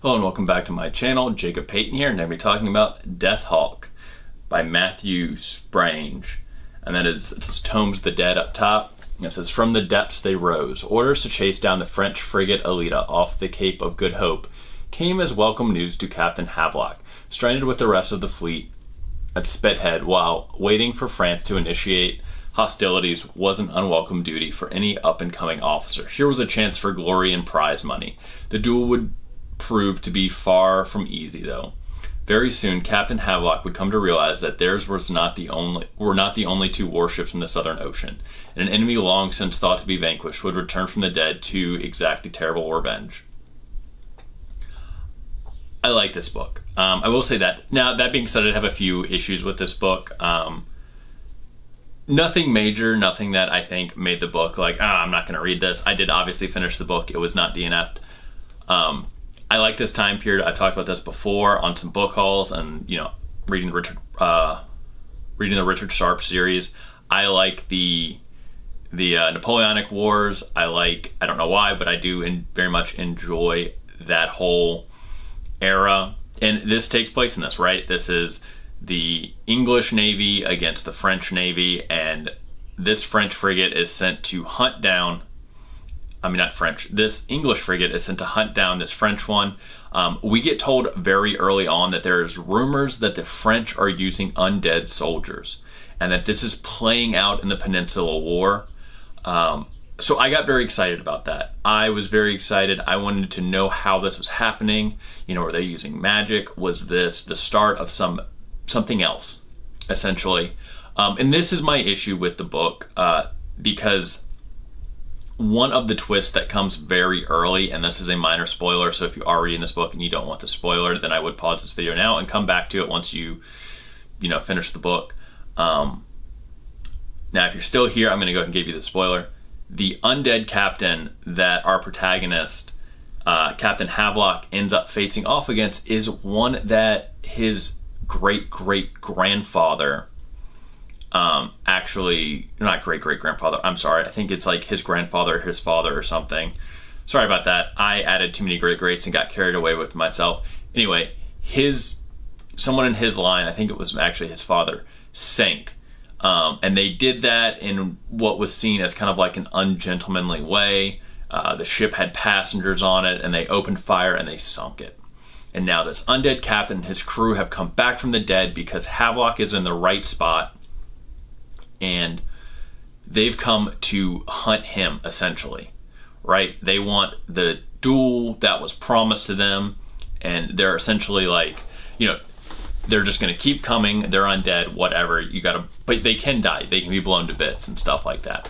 Hello and welcome back to my channel. Jacob Payton here, and I'm going to be talking about Death Hawk by Matthew Sprange. And that is, it says Tomes of the Dead up top. And it says, from the depths they rose. Orders to chase down the French frigate Alita off the Cape of Good Hope came as welcome news to Captain Havelock, stranded with the rest of the fleet at Spithead while waiting for France to initiate hostilities was an unwelcome duty for any up-and-coming officer. Here was a chance for glory and prize money. The duel would prove to be far from easy, though. Very soon, Captain Havelock would come to realize that theirs were not the only two warships in the Southern Ocean, and an enemy long since thought to be vanquished would return from the dead to exact a terrible revenge. I like this book. I will say that. Now, that being said, I have a few issues with this book. Nothing major, nothing that I think made the book like, I'm not going to read this. I did obviously finish the book. It was not DNF'd. I like this time period. I've talked about this before on some book hauls and, reading the Richard Sharp series. I like the Napoleonic Wars. I don't know why, but I do very much enjoy that whole era. And this takes place in this, right? This is the English Navy against the French Navy, and this French frigate is sent to hunt down this English frigate is sent to hunt down this French one. We get told very early on that there's rumors that the French are using undead soldiers and that this is playing out in the Peninsula War. So I got very excited about that. I was very excited. I wanted to know how this was happening. Were they using magic? Was this the start of something else, essentially? And this is my issue with the book, because one of the twists that comes very early, and this is a minor spoiler, so if you are reading this book and you don't want the spoiler, then I would pause this video now and come back to it once you finish the book. Now, if you're still here, I'm going to go ahead and give you the spoiler. The undead captain that our protagonist, Captain Havelock, ends up facing off against is one that his great-great-grandfather, actually, not great-great-grandfather, I'm sorry, I think it's like his grandfather or his father or something. Sorry about that. I added too many great-greats and got carried away with myself. Anyway, someone in his line, I think it was actually his father, sank. And they did that in what was seen as kind of like an ungentlemanly way. The ship had passengers on it, and they opened fire and they sunk it. And now this undead captain and his crew have come back from the dead because Havelock is in the right spot, and they've come to hunt him, essentially, right? They want the duel that was promised to them, and they're essentially like, they're just going to keep coming. They're undead, whatever. But they can die. They can be blown to bits and stuff like that.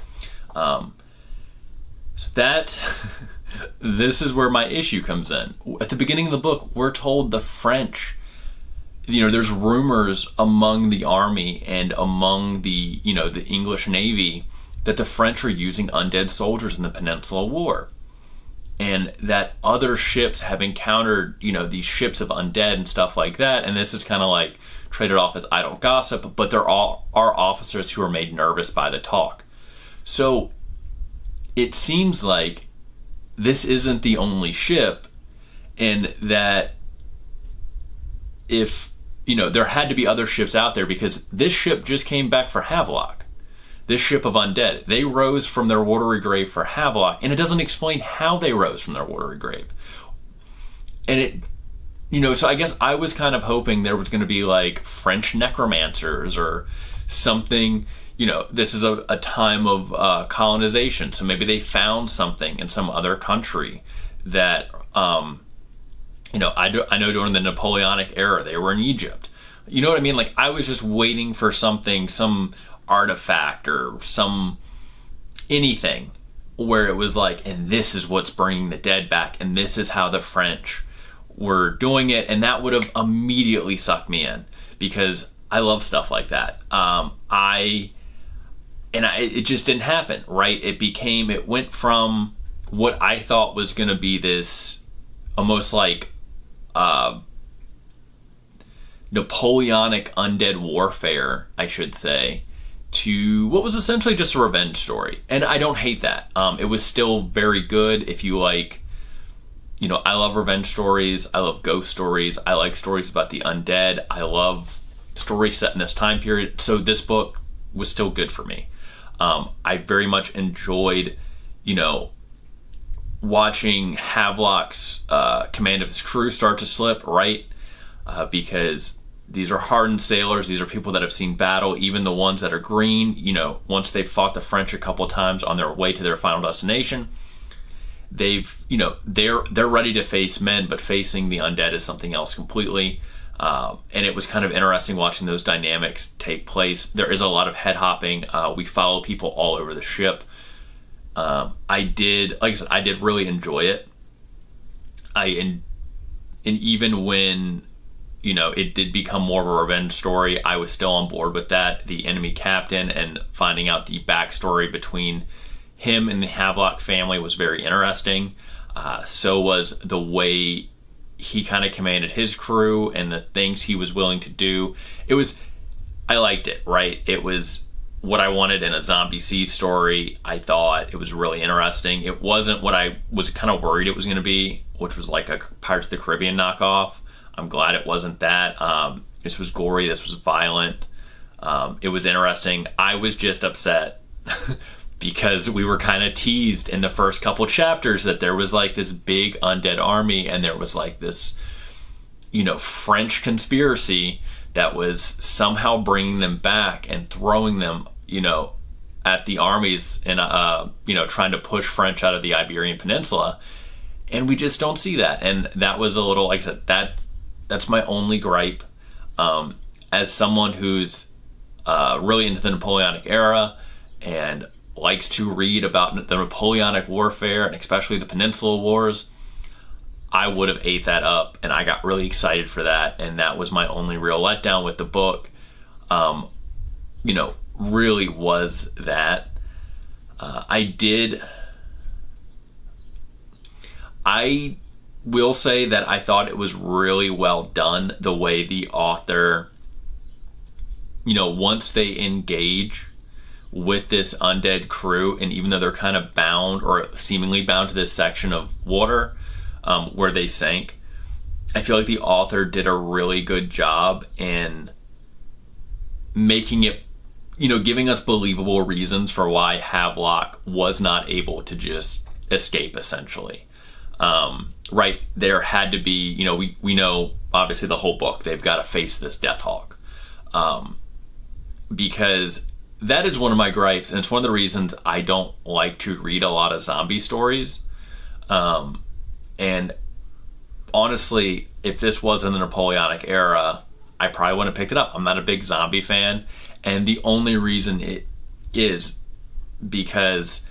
This is where my issue comes in. At the beginning of the book, we're told the French, there's rumors among the army and among the English Navy that the French are using undead soldiers in the Peninsula War. And that other ships have encountered, these ships of undead and stuff like that. And this is kind of like traded off as idle gossip, but there are officers who are made nervous by the talk. So it seems like this isn't the only ship, and that if, there had to be other ships out there, because this ship just came back for Havelock. This ship of undead, they rose from their watery grave for Havelock, and it doesn't explain how they rose from their watery grave. And so I guess I was kind of hoping there was going to be like French necromancers or something. This is a time of colonization, so maybe they found something in some other country that, I know during the Napoleonic era, they were in Egypt. You know what I mean? Like, I was just waiting for something, some artifact or anything where it was like, and this is what's bringing the dead back, and this is how the French were doing it, and that would have immediately sucked me in, because I love stuff like that. It just didn't happen, right? It went from what I thought was going to be this almost like Napoleonic undead warfare, I should say, to what was essentially just a revenge story. And I don't hate that. It was still very good if you like I love revenge stories. I love ghost stories. I like stories about the undead. I love stories set in this time period. So this book was still good for me. I very much enjoyed, watching Havelock's command of his crew start to slip, right? Because these are hardened sailors. These are people that have seen battle. Even the ones that are green, once they've fought the French a couple times on their way to their final destination, they're ready to face men, but facing the undead is something else completely. And it was kind of interesting watching those dynamics take place. There is a lot of head hopping. We follow people all over the ship. I did really enjoy it. And even when, it did become more of a revenge story, I was still on board with that. The enemy captain and finding out the backstory between him and the Havelock family was very interesting. So was the way he kind of commanded his crew and the things he was willing to do. I liked it, right? It was what I wanted in a zombie sea story. I thought it was really interesting. It wasn't what I was kind of worried it was going to be, which was like a Pirates of the Caribbean knockoff. I'm glad it wasn't that. This was gory. This was violent. It was interesting. I was just upset because we were kind of teased in the first couple chapters that there was like this big undead army, and there was like this, French conspiracy that was somehow bringing them back and throwing them, at the armies and, trying to push French out of the Iberian Peninsula. And we just don't see that. And that was a little, like I said, that's my only gripe. As someone who's really into the Napoleonic era and likes to read about the Napoleonic warfare and especially the Peninsula Wars, I would have ate that up, and I got really excited for that, and that was my only real letdown with the book. Really was that. I will say that I thought it was really well done, the way the author, once they engage with this undead crew, and even though they're kind of bound or seemingly bound to this section of water where they sank, I feel like the author did a really good job in making it, giving us believable reasons for why Havelock was not able to just escape, essentially. Right, there had to be, we know obviously the whole book they've got to face this Death Hawk, because that is one of my gripes, and it's one of the reasons I don't like to read a lot of zombie stories. And honestly, if this wasn't the Napoleonic era, I probably wouldn't have picked it up. I'm not a big zombie fan, and the only reason it is because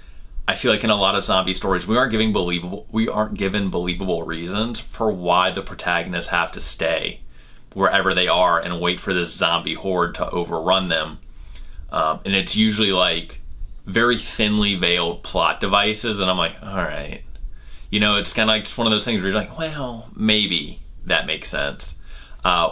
I feel like in a lot of zombie stories, we aren't given believable reasons for why the protagonists have to stay wherever they are and wait for this zombie horde to overrun them. And it's usually like very thinly veiled plot devices, and I'm like, all right. It's kind of like just one of those things where you're like, well, maybe that makes sense.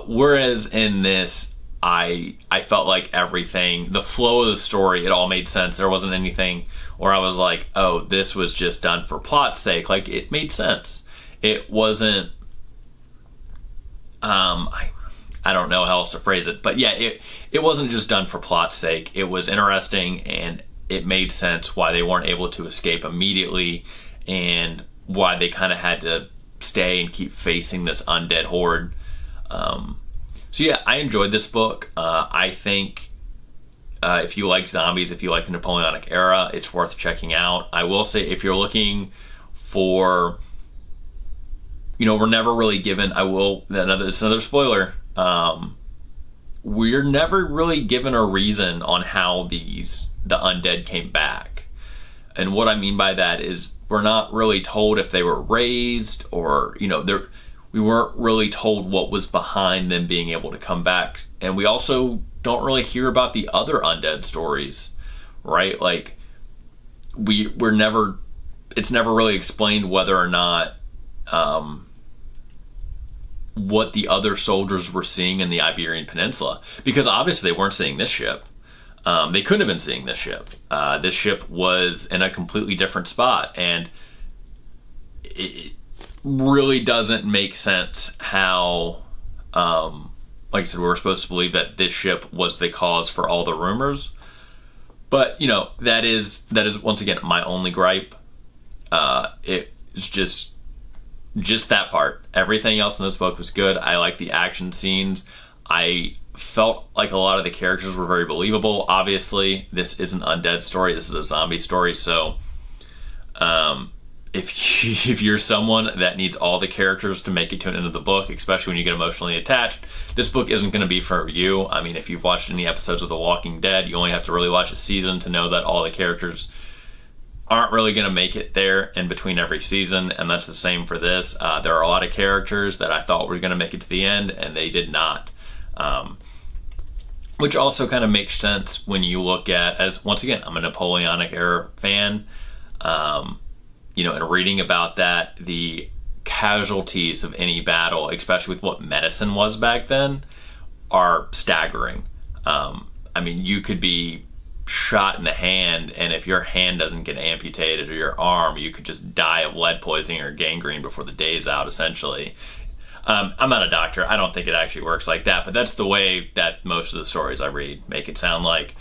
Whereas in this, I felt like everything, the flow of the story, it all made sense. There wasn't anything where I was like, oh, this was just done for plot's sake. Like, it made sense. It wasn't, I don't know how else to phrase it, but yeah, it wasn't just done for plot's sake. It was interesting, and it made sense why they weren't able to escape immediately, and why they kind of had to stay and keep facing this undead horde. So yeah, I enjoyed this book. I think if you like zombies, if you like the Napoleonic era, it's worth checking out. I will say, if you're looking for, we're never really given, it's another spoiler, we're never really given a reason on how the undead came back. And what I mean by that is we're not really told if they were raised or, we weren't really told what was behind them being able to come back. And we also don't really hear about the other undead stories, right? Like, it's never really explained whether or not what the other soldiers were seeing in the Iberian Peninsula, because obviously they weren't seeing this ship. They couldn't have been seeing this ship. This ship was in a completely different spot, and really doesn't make sense how, like I said, we were supposed to believe that this ship was the cause for all the rumors. But, you know, that is once again my only gripe. It's just that part. Everything else in this book was good. I like the action scenes. I felt like a lot of the characters were very believable. Obviously, this is an undead story. This is a zombie story. So, if you're someone that needs all the characters to make it to an end of the book, especially when you get emotionally attached, this book isn't going to be for you. I mean, if you've watched any episodes of The Walking Dead, you only have to really watch a season to know that all the characters aren't really going to make it there in between every season, and that's the same for this. There are a lot of characters that I thought were going to make it to the end, and they did not. Which also kind of makes sense when you look at, as once again, I'm a Napoleonic era fan, you know, and reading about that, the casualties of any battle, especially with what medicine was back then, are staggering. I mean, you could be shot in the hand, and if your hand doesn't get amputated, or your arm, you could just die of lead poisoning or gangrene before the day's out, essentially. I'm not a doctor. I don't think it actually works like that, but that's the way that most of the stories I read make it sound like.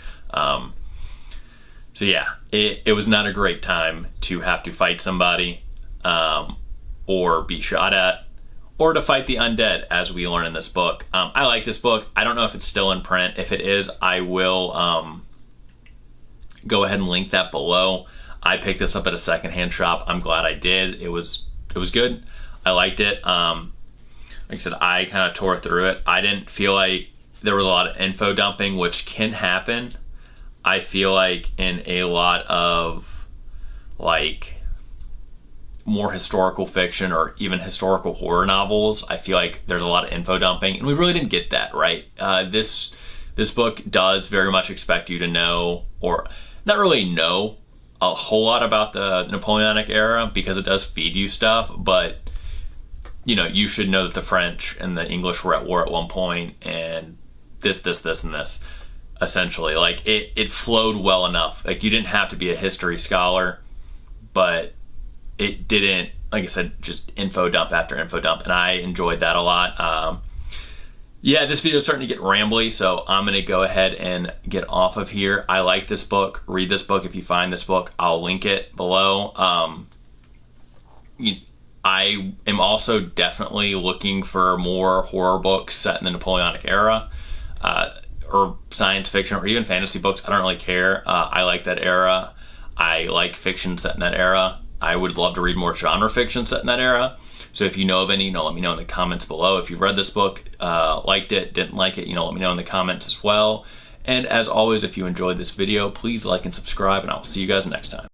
So yeah, it was not a great time to have to fight somebody, or be shot at, or to fight the undead, as we learn in this book. I like this book. I don't know if it's still in print. If it is, I will go ahead and link that below. I picked this up at a secondhand shop. I'm glad I did. It was good. I liked it. Like I said, I kind of tore through it. I didn't feel like there was a lot of info dumping, which can happen. I feel like in a lot of like more historical fiction or even historical horror novels, I feel like there's a lot of info dumping, and we really didn't get that, right? This book does very much expect you to know, or not really know, a whole lot about the Napoleonic era, because it does feed you stuff, but you know, you should know that the French and the English were at war at one point, and this, and this. Essentially, like it flowed well enough. Like, you didn't have to be a history scholar, but it didn't, like I said, just info dump after info dump, and I enjoyed that a lot. Yeah, this video is starting to get rambly, so I'm gonna go ahead and get off of here. I like this book. Read this book if you find this book. I'll link it below. I am also definitely looking for more horror books set in the Napoleonic era, or science fiction, or even fantasy books. I don't really care. I like that era. I like fiction set in that era. I would love to read more genre fiction set in that era. So if you know of any, you know, let me know in the comments below. If you've read this book, liked it, didn't like it, you know, let me know in the comments as well. And as always, if you enjoyed this video, please like and subscribe, and I will see you guys next time.